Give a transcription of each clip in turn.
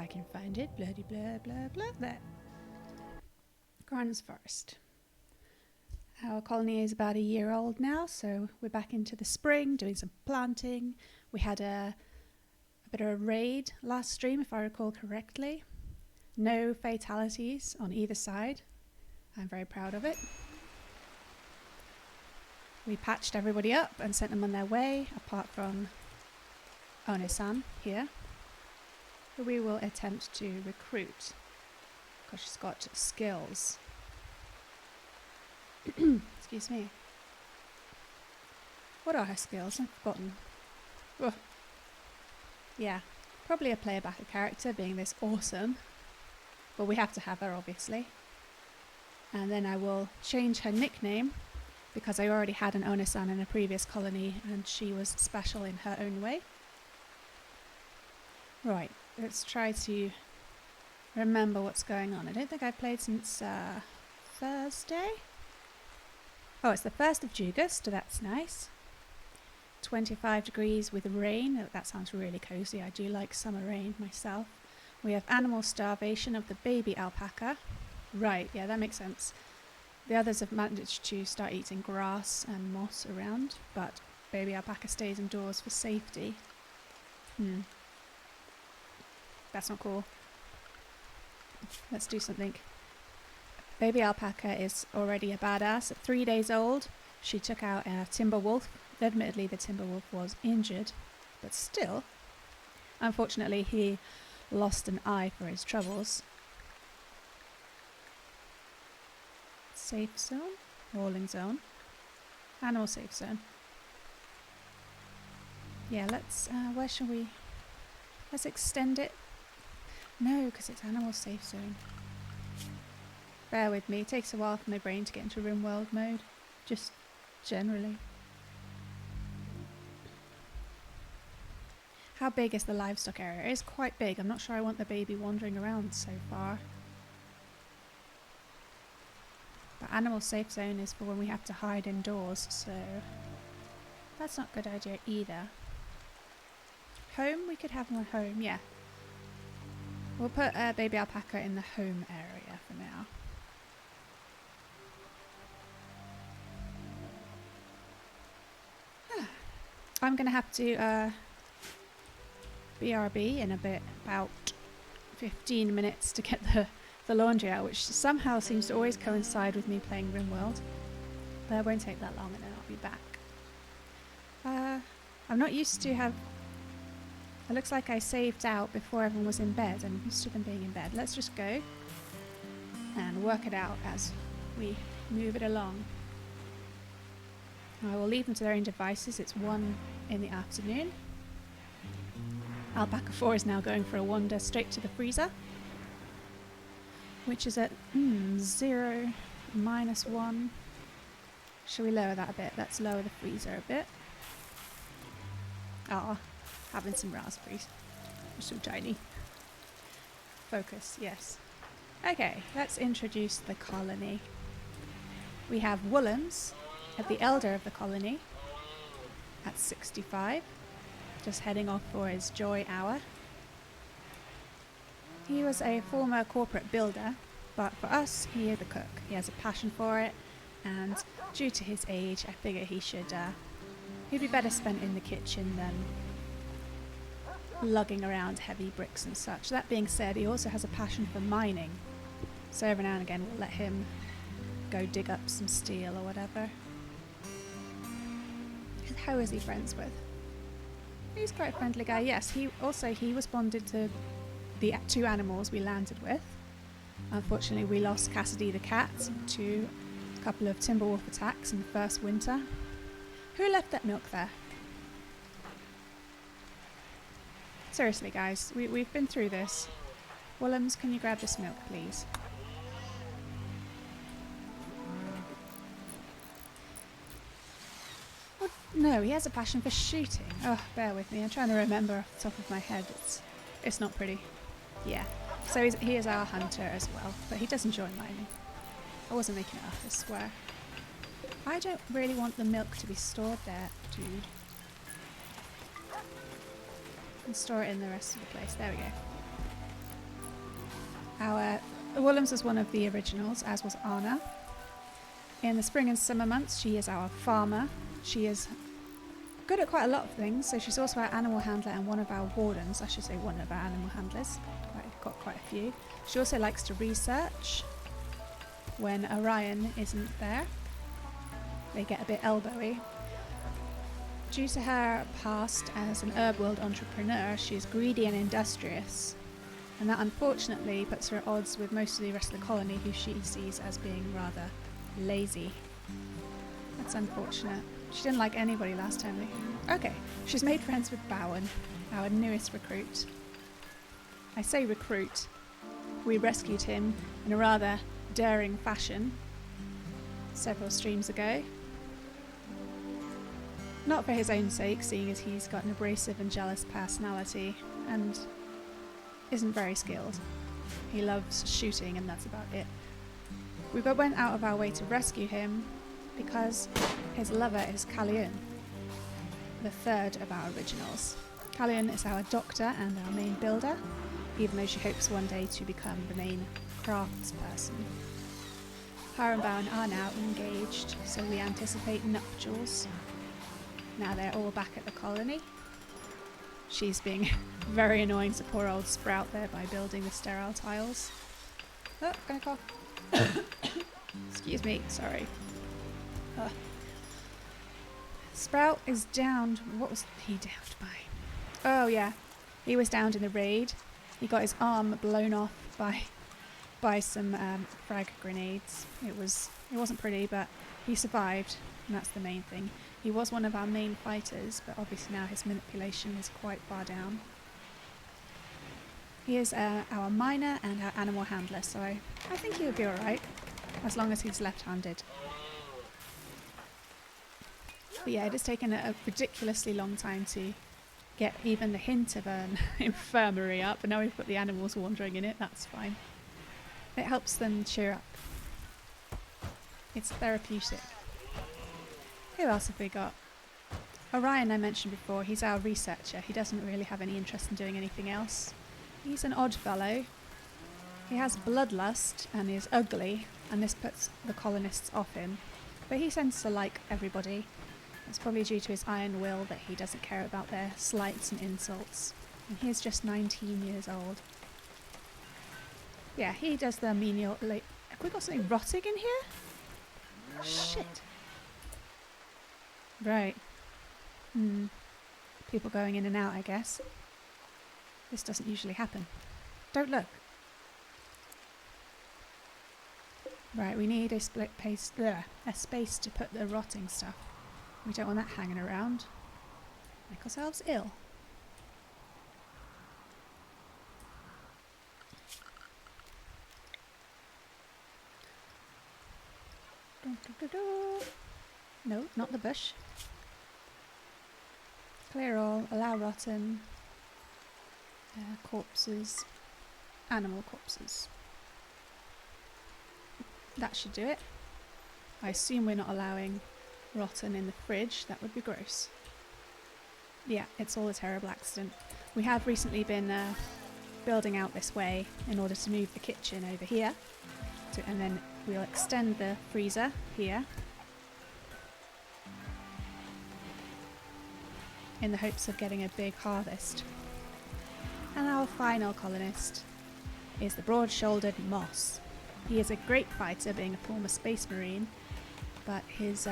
I can find it. Bloody blah blah blah. There. Kronans Forest. Our colony is about a year old now, so we're back into the spring, doing some planting. We had a bit of a raid last stream, if I recall correctly. No fatalities on either side. I'm very proud of it. We patched everybody up and sent them on their way, apart from One-san here, who we will attempt to recruit, because she's got skills. Excuse me. What are her skills? I've forgotten. Ugh. Yeah, probably a player backer character, being this awesome. But we have to have her, obviously. And then I will change her nickname, because I already had an One-san in a previous colony, and she was special in her own way. Right, let's try to remember what's going on. I don't think I've played since Thursday. Oh, it's the 1st of August, so that's nice. 25 degrees with rain. Oh, that sounds really cozy. I do like summer rain myself. We have animal starvation of the baby alpaca. Right, yeah, that makes sense. The others have managed to start eating grass and moss around, but baby alpaca stays indoors for safety. That's not cool. Let's do something. Baby alpaca is already a badass. At 3 days old, she took out a timber wolf. Admittedly, the timber wolf was injured, but still. Unfortunately, he lost an eye for his troubles. Safe zone? Walling zone. Animal safe zone. Yeah, let's, where shall we? Let's extend it. No, because it's animal safe zone. Bear with me, it takes a while for my brain to get into RimWorld mode. Just generally. How big is the livestock area? It is quite big. I'm not sure I want the baby wandering around so far. But animal safe zone is for when we have to hide indoors, so that's not a good idea either. Home? We could have one home, yeah. We'll put baby alpaca in the home area for now. I'm going to have to BRB in about 15 minutes to get the laundry out, which somehow seems to always coincide with me playing RimWorld. But it won't take that long and then I'll be back. I'm not used to have... It looks like I saved out before everyone was in bed. I'm used to them being in bed. Let's just go and work it out as we move it along. I will leave them to their own devices. It's 1 in the afternoon. Alpaca 4 is now going for a wander straight to the freezer, which is at 0, -1. Shall we lower that a bit? Let's lower the freezer a bit. Ah, having some raspberries. They're so tiny. Focus, yes. Okay, let's introduce the colony. We have Woolens at the elder of the colony at 65, just heading off for his joy hour. He was a former corporate builder, but for us, he is a cook. He has a passion for it, and due to his age, I figure he'd be better spent in the kitchen than lugging around heavy bricks and such. That being said, he also has a passion for mining, so every now and again we'll let him go dig up some steel or whatever. Who is he friends with? He's quite a friendly guy. Yes, he was bonded to the 2 animals we landed with. Unfortunately, we lost Cassidy the cat to a couple of timber wolf attacks in the first winter. Who left that milk there? Seriously, guys, we've been through this. Willems, can you grab this milk, please? No, he has a passion for shooting. Oh, bear with me. I'm trying to remember off the top of my head. It's not pretty. Yeah. So he is our hunter as well, but he does enjoy mining. I wasn't making it up, I swear. I don't really want the milk to be stored there, dude. And store it in the rest of the place. There we go. Willems was one of the originals, as was Anna. In the spring and summer months, she is our farmer. She is good at quite a lot of things, so she's also our animal handler and one of our wardens. I should say one of our animal handlers. Got quite a few. She also likes to research when Orion isn't there. They get a bit elbowy. Due to her past as an RimWorld entrepreneur, she is greedy and industrious, and that unfortunately puts her at odds with most of the rest of the colony, who she sees as being rather lazy. That's unfortunate. She didn't like anybody last time. Okay, she's made friends with Bowen, our newest recruit. I say recruit. We rescued him in a rather daring fashion several streams ago. Not for his own sake, seeing as he's got an abrasive and jealous personality and isn't very skilled. He loves shooting and that's about it. We went out of our way to rescue him because his lover is Callion, the third of our originals. Callion is our doctor and our main builder, even though she hopes one day to become the main craftsperson. Her and Bowen are now engaged, so we anticipate nuptials. Now they're all back at the colony. She's being very annoying to poor old Sprout there by building the sterile tiles. Oh, gonna cough. Excuse me, sorry. Sprout is downed. What was he downed by? Oh yeah, he was downed in the raid. He got his arm blown off by some frag grenades. It wasn't pretty, but he survived, and that's the main thing. He was one of our main fighters, but obviously now his manipulation is quite far down. He is our miner and our animal handler, so I think he would be alright, as long as he's left-handed. But yeah, it has taken a ridiculously long time to get even the hint of an infirmary up, but now we've got the animals wandering in it, that's fine. It helps them cheer up. It's therapeutic. Who else have we got? Orion I mentioned before, he's our researcher. He doesn't really have any interest in doing anything else. He's an odd fellow. He has bloodlust and is ugly, and this puts the colonists off him. But he tends to like everybody. It's probably due to his iron will that he doesn't care about their slights and insults. And he's just 19 years old. Yeah, he does the menial... Have we got something rotting in here? Shit. Right. People going in and out, I guess. This doesn't usually happen. Don't look. Right, we need a space to put the rotting stuff. We don't want that hanging around. Make ourselves ill. No, not the bush. Clear all, allow rotten, corpses, animal corpses. That should do it. I assume we're not allowing rotten in the fridge, that would be gross. Yeah, it's all a terrible accident. We have recently been building out this way in order to move the kitchen over here, and then we'll extend the freezer here in the hopes of getting a big harvest. And our final colonist is the broad-shouldered Moss. He is a great fighter, being a former space marine, but his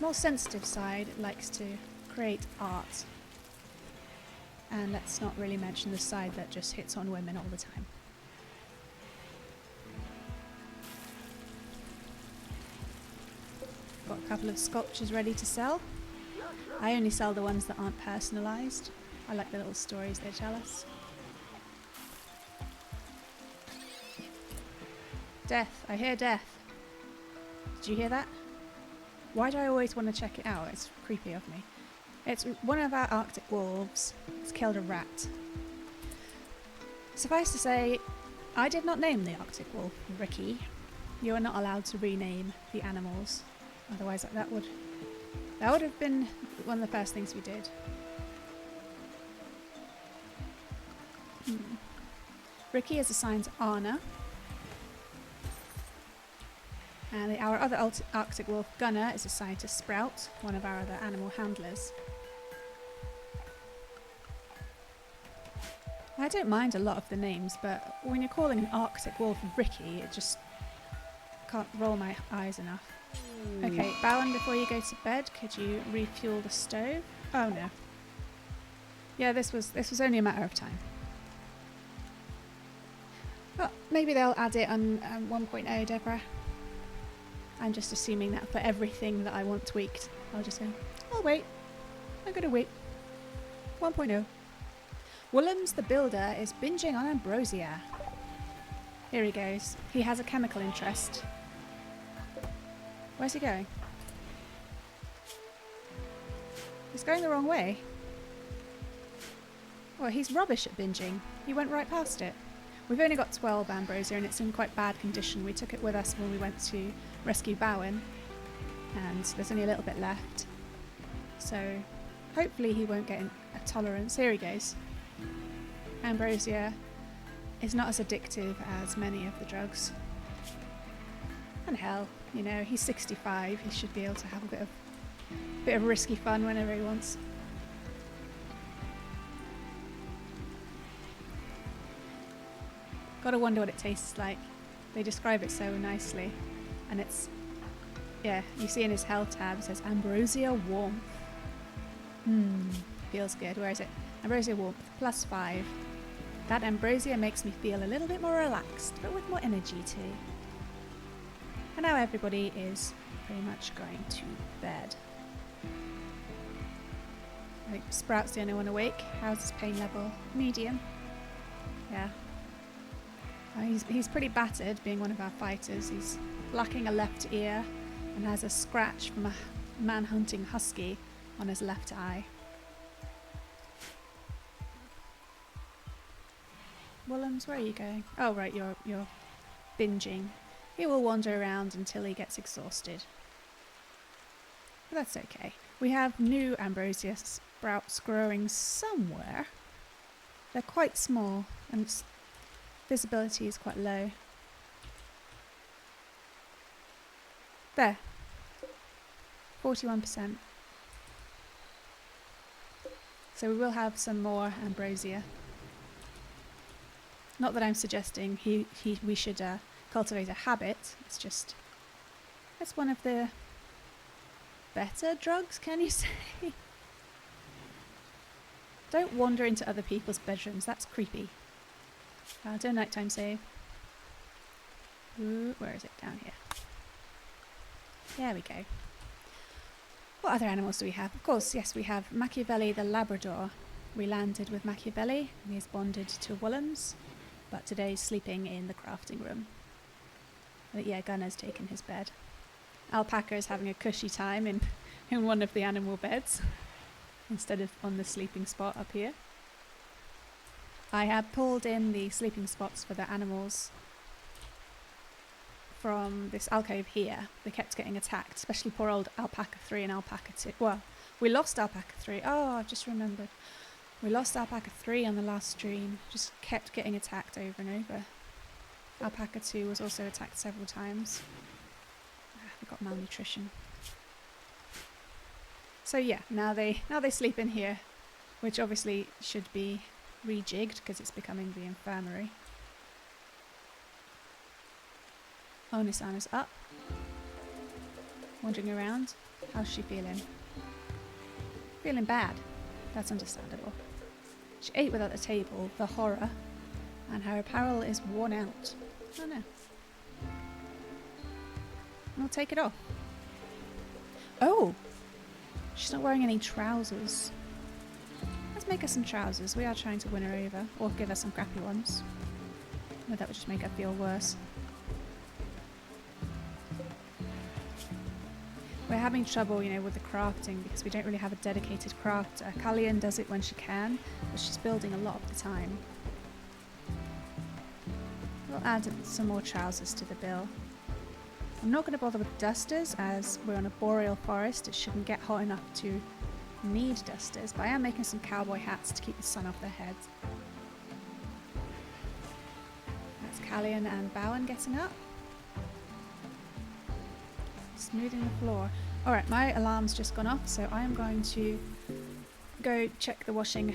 more sensitive side likes to create art. And let's not really mention the side that just hits on women all the time. Got a couple of sculptures ready to sell. I only sell the ones that aren't personalised. I like the little stories they tell us. Death. I hear death. Did you hear that? Why do I always want to check it out? It's creepy of me. It's one of our Arctic wolves. It's killed a rat. Suffice to say, I did not name the Arctic wolf Ricky. You are not allowed to rename the animals. Otherwise that would have been one of the first things we did. Ricky is assigned to Anna. And our other Arctic wolf, Gunner, is assigned to Sprout, one of our other animal handlers. I don't mind a lot of the names, but when you're calling an Arctic wolf Ricky, it just can't roll my eyes enough. Okay, Bowen, before you go to bed, could you refuel the stove? Oh no. Yeah, this was only a matter of time. Well, maybe they'll add it on 1.0, Deborah. I'm just assuming that for everything that I want tweaked, I'll just say, I'll wait. I'm gonna wait. 1.0. Willems the Builder is binging on ambrosia. Here he goes. He has a chemical interest. Where's he going? He's going the wrong way. Well, he's rubbish at binging. He went right past it. We've only got 12 ambrosia and it's in quite bad condition. We took it with us when we went to rescue Bowen, and there's only a little bit left. So hopefully he won't get a tolerance. Here he goes. Ambrosia is not as addictive as many of the drugs. And hell, you know, he's 65. He should be able to have a bit of risky fun whenever he wants. Gotta wonder what it tastes like. They describe it so nicely. And it's, yeah, you see in his health tab, it says Ambrosia Warmth. Feels good. Where is it? Ambrosia Warmth, +5. That ambrosia makes me feel a little bit more relaxed, but with more energy too. And now everybody is pretty much going to bed. I think Sprout's the only one awake. How's his pain level? Medium. Yeah. He's pretty battered, being one of our fighters. He's lacking a left ear and has a scratch from a man-hunting husky on his left eye. Willems, where are you going? Oh right, you're binging. He will wander around until he gets exhausted. But that's okay. We have new ambrosia sprouts growing somewhere. They're quite small and visibility is quite low. There. 41%. So we will have some more ambrosia. Not that I'm suggesting we should cultivate a habit. It's just, it's one of the better drugs, can you say? Don't wander into other people's bedrooms. That's creepy. Do a nighttime save. Ooh, where is it? Down here. There we go. What other animals do we have? Of course, yes, we have Machiavelli the Labrador. We landed with Machiavelli and he is bonded to Willems, but today he's sleeping in the crafting room. But yeah, Gunner's taken his bed. Alpaca is having a cushy time in one of the animal beds instead of on the sleeping spot up here. I have pulled in the sleeping spots for the animals from this alcove here. They kept getting attacked, especially poor old Alpaca 3 and Alpaca 2. Well, we lost Alpaca 3. Oh, I've just remembered. We lost Alpaca 3 on the last stream. Just kept getting attacked over and over. Alpaca 2 was also attacked several times. They got malnutrition. So yeah, now they sleep in here, which obviously should be rejigged because it's becoming the infirmary. Oh, Nisana's up. Wandering around. How's she feeling? Feeling bad. That's understandable. She ate without the table, the horror, and her apparel is worn out. Oh no. I'll take it off. Oh! She's not wearing any trousers. Let's make her some trousers. We are trying to win her over, or give her some crappy ones. No, that would just make her feel worse. We're having trouble, you know, with the crafting because we don't really have a dedicated crafter. Kallian does it when she can, but she's building a lot of the time. We'll add some more trousers to the bill. I'm not going to bother with dusters as we're on a boreal forest. It shouldn't get hot enough to need dusters, but I am making some cowboy hats to keep the sun off their heads. It's Callian and Bowen getting up. Smoothing the floor. Alright, my alarm's just gone off, so I am going to go check the washing